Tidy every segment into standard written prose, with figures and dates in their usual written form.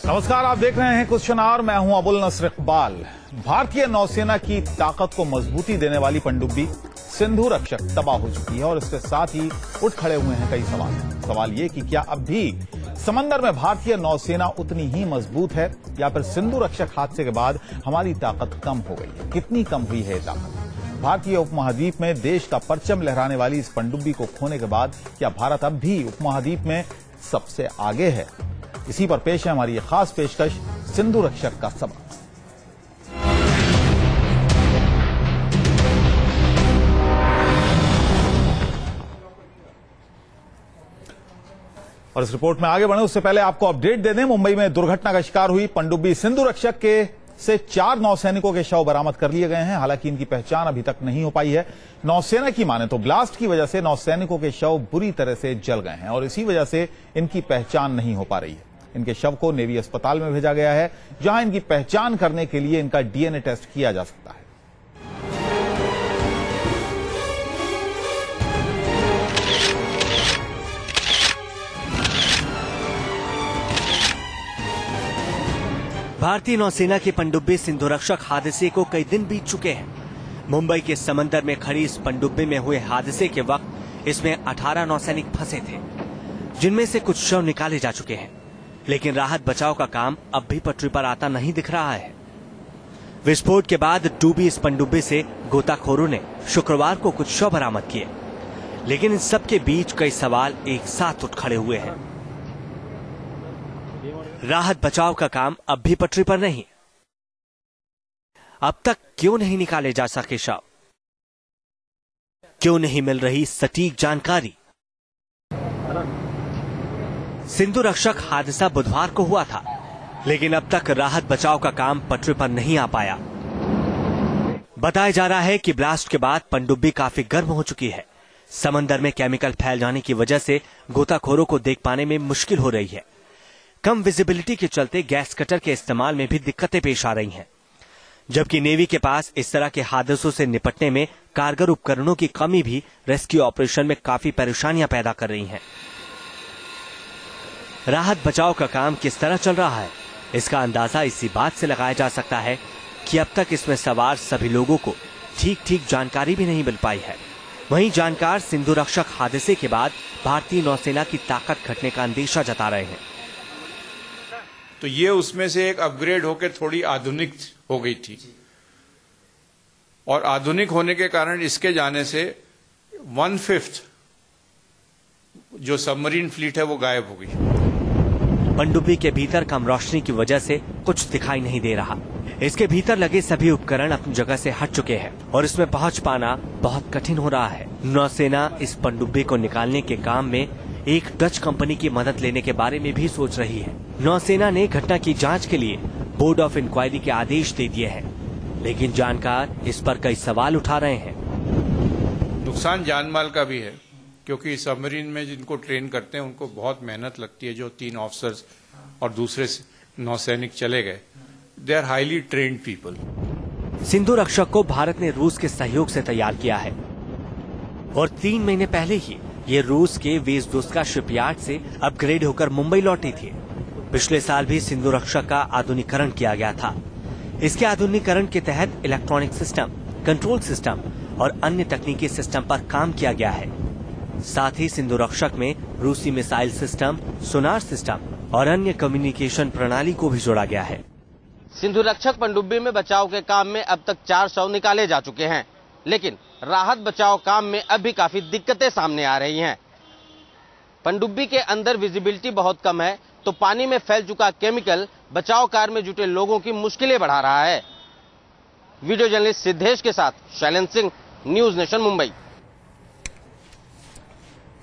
नमस्कार, आप देख रहे हैं क्वेश्चन आवर। मैं हूं अबुल नसर इकबाल। भारतीय नौसेना की ताकत को मजबूती देने वाली पनडुब्बी सिंधु रक्षक तबाह हो चुकी है और इसके साथ ही उठ खड़े हुए हैं कई सवाल ये कि क्या अब भी समंदर में भारतीय नौसेना उतनी ही मजबूत है या फिर सिंधु रक्षक हादसे के बाद हमारी ताकत कम हो गई है? कितनी कम हुई है ताकत? भारतीय उपमहाद्वीप में देश का परचम लहराने वाली इस पनडुब्बी को खोने के बाद क्या भारत अब भी उपमहाद्वीप में सबसे आगे है? इसी पर पेश है हमारी ये खास पेशकश, सिंधु रक्षक का सबक। और इस रिपोर्ट में आगे बढ़े उससे पहले आपको अपडेट दे दें, मुंबई में दुर्घटना का शिकार हुई पनडुब्बी सिंधु रक्षक से 4 नौसैनिकों के शव बरामद कर लिए गए हैं। हालांकि इनकी पहचान अभी तक नहीं हो पाई है। नौसेना की माने तो ब्लास्ट की वजह से नौसैनिकों के शव बुरी तरह से जल गए हैं और इसी वजह से इनकी पहचान नहीं हो पा रही है। इनके शव को नेवी अस्पताल में भेजा गया है, जहां इनकी पहचान करने के लिए इनका डीएनए टेस्ट किया जा सकता है। भारतीय नौसेना की पनडुब्बी सिंधु रक्षक हादसे को कई दिन बीत चुके हैं। मुंबई के समंदर में खड़ी इस पनडुब्बी में हुए हादसे के वक्त इसमें 18 नौसैनिक फंसे थे, जिनमें से कुछ शव निकाले जा चुके हैं, लेकिन राहत बचाव का काम अब भी पटरी पर आता नहीं दिख रहा है। विस्फोट के बाद डूबी इस पनडुब्बी से गोताखोरों ने शुक्रवार को कुछ शव बरामद किए, लेकिन इन सब के बीच कई सवाल एक साथ उठ खड़े हुए हैं। राहत बचाव का काम अब भी पटरी पर नहीं। अब तक क्यों नहीं निकाले जा सके शव? क्यों नहीं मिल रही सटीक जानकारी? सिंधु रक्षक हादसा बुधवार को हुआ था, लेकिन अब तक राहत बचाव का काम पटरी पर नहीं आ पाया। बताया जा रहा है कि ब्लास्ट के बाद पनडुब्बी काफी गर्म हो चुकी है। समंदर में केमिकल फैल जाने की वजह से गोताखोरों को देख पाने में मुश्किल हो रही है। कम विजिबिलिटी के चलते गैस कटर के इस्तेमाल में भी दिक्कतें पेश आ रही हैं, जबकि नेवी के पास इस तरह के हादसों से निपटने में कारगर उपकरणों की कमी भी रेस्क्यू ऑपरेशन में काफी परेशानियां पैदा कर रही है। राहत बचाव का काम किस तरह चल रहा है, इसका अंदाजा इसी बात से लगाया जा सकता है कि अब तक इसमें सवार सभी लोगों को ठीक ठीक जानकारी भी नहीं मिल पाई है। वहीं जानकार सिंधु रक्षक हादसे के बाद भारतीय नौसेना की ताकत घटने का अंदेशा जता रहे हैं। तो ये उसमें से एक अपग्रेड होकर थोड़ी आधुनिक हो गई थी और आधुनिक होने के कारण इसके जाने से 1/5 जो सबमरीन फ्लीट है वो गायब हो गई। पनडुब्बी के भीतर कम रोशनी की वजह से कुछ दिखाई नहीं दे रहा। इसके भीतर लगे सभी उपकरण अपनी जगह से हट चुके हैं और इसमें पहुंच पाना बहुत कठिन हो रहा है। नौसेना इस पनडुब्बी को निकालने के काम में एक डच कंपनी की मदद लेने के बारे में भी सोच रही है। नौसेना ने घटना की जांच के लिए बोर्ड ऑफ इंक्वायरी के आदेश दे दिए हैं, लेकिन जानकार इस पर कई सवाल उठा रहे हैं। नुकसान जानमाल का भी है, क्योंकि सबमरीन में जिनको ट्रेन करते हैं उनको बहुत मेहनत लगती है। जो 3 ऑफिसर्स और दूसरे नौसैनिक चले गए, they are highly trained people. Sindhu Rakshak को भारत ने रूस के सहयोग से तैयार किया है और 3 महीने पहले ही ये रूस के वेज़दोस्का शिपयार्ड से अपग्रेड होकर मुंबई लौटी थी। पिछले साल भी सिंधु रक्षक का आधुनिकीकरण किया गया था। इसके आधुनिकीकरण के तहत इलेक्ट्रॉनिक सिस्टम, कंट्रोल सिस्टम और अन्य तकनीकी सिस्टम पर काम किया गया है। साथ ही सिंधु रक्षक में रूसी मिसाइल सिस्टम, सोनार सिस्टम और अन्य कम्युनिकेशन प्रणाली को भी जोड़ा गया है। सिंधु रक्षक पनडुब्बी में बचाव के काम में अब तक 4 शव निकाले जा चुके हैं, लेकिन राहत बचाव काम में अब भी काफी दिक्कतें सामने आ रही हैं। पनडुब्बी के अंदर विजिबिलिटी बहुत कम है, तो पानी में फैल चुका केमिकल बचाव कार्य में जुटे लोगों की मुश्किलें बढ़ा रहा है। वीडियो जर्नलिस्ट सिद्धेश के साथ शैलेंद्र सिंह, न्यूज नेशन, मुंबई।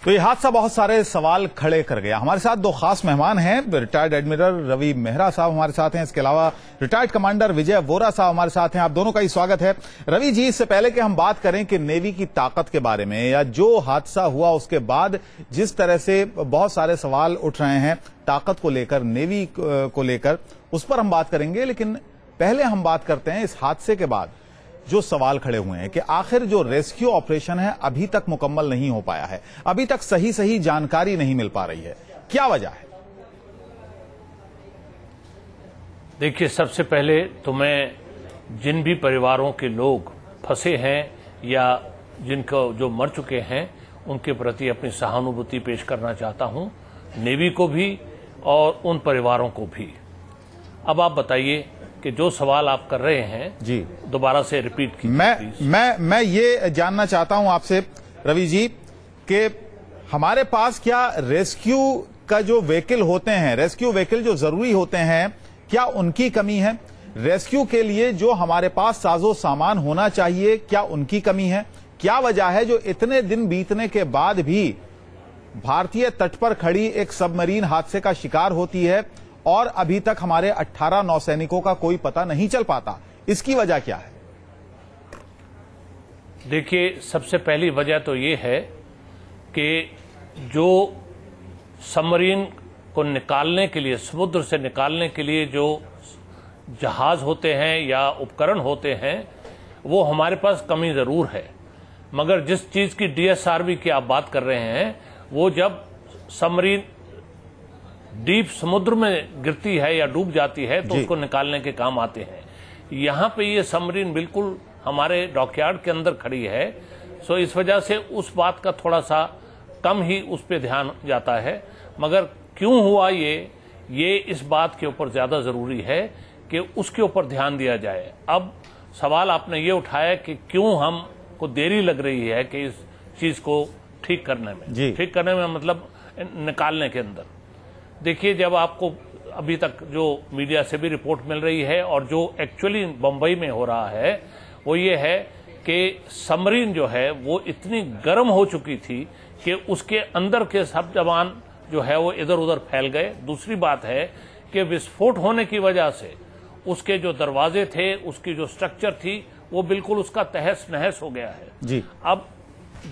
तो ये हादसा बहुत सारे सवाल खड़े कर गया। हमारे साथ 2 खास मेहमान हैं। रिटायर्ड एडमिरल रवि मेहरा साहब हमारे साथ हैं, इसके अलावा रिटायर्ड कमांडर विजय वोरा साहब हमारे साथ हैं। आप दोनों का ही स्वागत है। रवि जी, इससे पहले कि हम बात करें कि नेवी की ताकत के बारे में या जो हादसा हुआ उसके बाद जिस तरह से बहुत सारे सवाल उठ रहे हैं ताकत को लेकर, नेवी को लेकर, उस पर हम बात करेंगे। लेकिन पहले हम बात करते हैं इस हादसे के बाद जो सवाल खड़े हुए हैं कि आखिर जो रेस्क्यू ऑपरेशन है अभी तक मुकम्मल नहीं हो पाया है, अभी तक सही जानकारी नहीं मिल पा रही है। क्या वजह है? देखिए, सबसे पहले तो मैं जिन भी परिवारों के लोग फंसे हैं या जिनको जो मर चुके हैं उनके प्रति अपनी सहानुभूति पेश करना चाहता हूं, नेवी को भी और उन परिवारों को भी। अब आप बताइए कि जो सवाल आप कर रहे हैं जी दोबारा से रिपीट कीजिए। मैं ये जानना चाहता हूं आपसे रवि जी कि हमारे पास क्या रेस्क्यू का जो व्हीकल होते हैं, रेस्क्यू व्हीकल जो जरूरी होते हैं, क्या उनकी कमी है? रेस्क्यू के लिए जो हमारे पास साजो सामान होना चाहिए, क्या उनकी कमी है? क्या वजह है जो इतने दिन बीतने के बाद भी भारतीय तट पर खड़ी एक सबमरीन हादसे का शिकार होती है और अभी तक हमारे 18 नौसैनिकों का कोई पता नहीं चल पाता? इसकी वजह क्या है? देखिए, सबसे पहली वजह तो ये है कि जो सबमरीन को निकालने के लिए, समुद्र से निकालने के लिए जो जहाज होते हैं या उपकरण होते हैं, वो हमारे पास कमी जरूर है। मगर जिस चीज की DSRV की आप बात कर रहे हैं, वो जब सबमरीन डीप समुद्र में गिरती है या डूब जाती है तो उसको निकालने के काम आते हैं। यहां पे ये सबमरीन बिल्कुल हमारे डॉकयार्ड के अंदर खड़ी है, सो इस वजह से उस बात का थोड़ा सा कम ही उस पर ध्यान जाता है। मगर क्यों हुआ ये इस बात के ऊपर ज्यादा जरूरी है कि उसके ऊपर ध्यान दिया जाए। अब सवाल आपने ये उठाया कि क्यों हमको देरी लग रही है कि इस चीज को ठीक करने में। ठीक करने में मतलब निकालने के अंदर। देखिए, जब आपको अभी तक जो मीडिया से भी रिपोर्ट मिल रही है और जो एक्चुअली बंबई में हो रहा है वो ये है कि सबमरीन जो है वो इतनी गर्म हो चुकी थी कि उसके अंदर के सब जवान जो है वो इधर उधर फैल गए। दूसरी बात है कि विस्फोट होने की वजह से उसके जो दरवाजे थे, उसकी जो स्ट्रक्चर थी, वो बिल्कुल उसका तहस नहस हो गया है जी। अब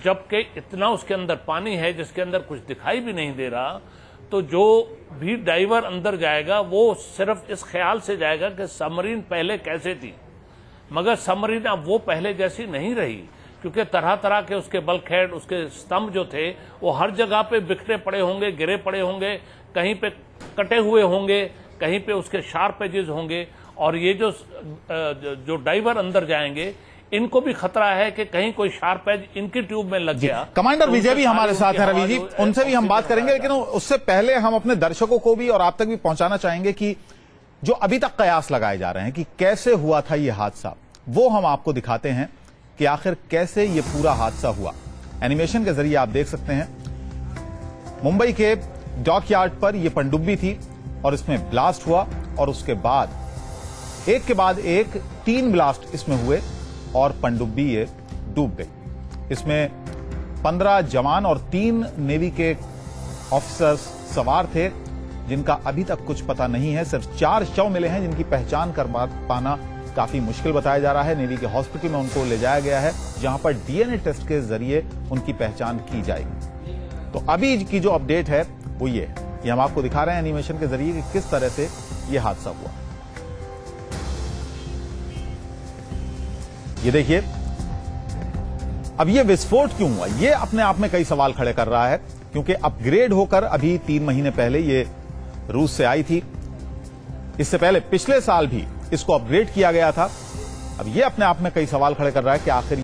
जबकि इतना उसके अंदर पानी है जिसके अंदर कुछ दिखाई भी नहीं दे रहा, तो जो भी डाइवर अंदर जाएगा वो सिर्फ इस ख्याल से जाएगा कि सबमरीन पहले कैसे थी। मगर सबमरीन अब वो पहले जैसी नहीं रही, क्योंकि तरह तरह के उसके बल्कहेड, उसके स्तंभ जो थे वो हर जगह पे बिखरे पड़े होंगे, गिरे पड़े होंगे, कहीं पे कटे हुए होंगे, कहीं पे उसके शार्प एजेस होंगे। और ये जो डाइवर अंदर जाएंगे, इनको भी खतरा है कि कहीं कोई शार्प एज इनकी ट्यूब में लग गया। कमांडर विजय भी हमारे साथ है रवि जी, उनसे भी हम बात करेंगे, लेकिन उससे पहले हम अपने दर्शकों को भी और आप तक भी पहुंचाना चाहेंगे कि जो अभी तक कयास लगाए जा रहे हैं कि कैसे हुआ था ये हादसा, वो हम आपको दिखाते हैं कि आखिर कैसे ये पूरा हादसा हुआ। एनिमेशन के जरिए आप देख सकते हैं मुंबई के डॉकयार्ड पर यह पनडुब्बी थी और इसमें ब्लास्ट हुआ और उसके बाद एक के बाद एक 3 ब्लास्ट इसमें हुए और पनडुब्बी ये डूब गई। इसमें 15 जवान और 3 नेवी के ऑफिसर्स सवार थे जिनका अभी तक कुछ पता नहीं है। सिर्फ 4 शव मिले हैं जिनकी पहचान कर पाना काफी मुश्किल बताया जा रहा है। नेवी के हॉस्पिटल में उनको ले जाया गया है जहां पर डीएनए टेस्ट के जरिए उनकी पहचान की जाएगी। तो अभी की जो अपडेट है वो ये है, ये हम आपको दिखा रहे हैं एनिमेशन के जरिए कि किस तरह से ये हादसा हुआ। ये देखिए, अब ये विस्फोट क्यों हुआ, ये अपने आप में कई सवाल खड़े कर रहा है, क्योंकि अपग्रेड होकर अभी 3 महीने पहले ये रूस से आई थी। इससे पहले पिछले साल भी इसको अपग्रेड किया गया था। अब ये अपने आप में कई सवाल खड़े कर रहा है कि आखिर